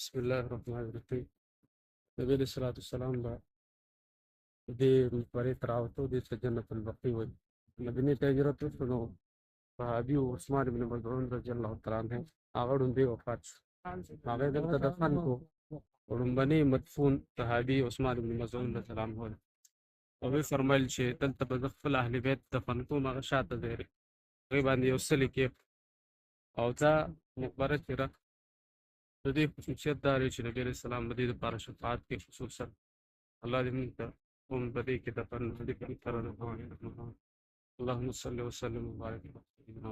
Bismillahirrahmanirrahim. Nabi alayhi salatu wassalam di bari tarawatu di Jannatul Baqi wa Nabi ta hijratu suno sahabi Usman ibn Maz'un radhiyallahu ta'ala anhu agad bi wafat agad da dafan ko bani madfun sahabi Usman ibn Maz'un radhiyallahu anhu وفي فرمال شيء تلت بغفل أهل بيت دفنكو ما شاء ذلك غيبا يوصل كيف أو تا مقبرة كرا تدي خصوصيات داري النبي عليه السلام بدي بارا شفاعات کی خصوصا الله دې موږ ته قوم بدی کې دفن بدی کې تر اللهم صل وسلم وبارك على سيدنا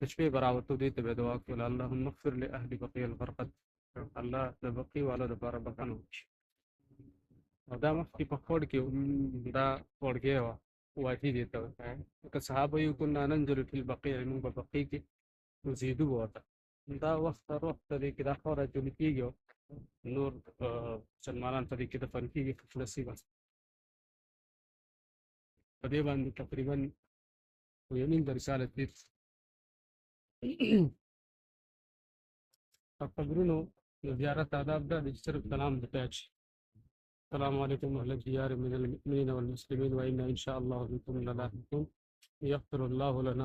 تشبيه براوتو دي تبع دواك ولا اللهم اغفر لأهل بقية الغرقد الله تبقي ولا دبار بقانو دا مخي بقول كي دا قول كي واجي دي تو كصحابة يكون ننزل في البقيع من بقي كي نزيدو بوتا دا وقت روح دي كده خورة جولي كيجو نور سلمان تدي كده فنكي في فلسي بس فدي بان تقريبا ويمين رسالة دي فقبرنا زيارة آداب دا بجسر السلام بتاعش السلام عليكم أهل الديار من المؤمنين والمسلمين وإنا إن شاء الله بكم للاحقون يغفر الله لنا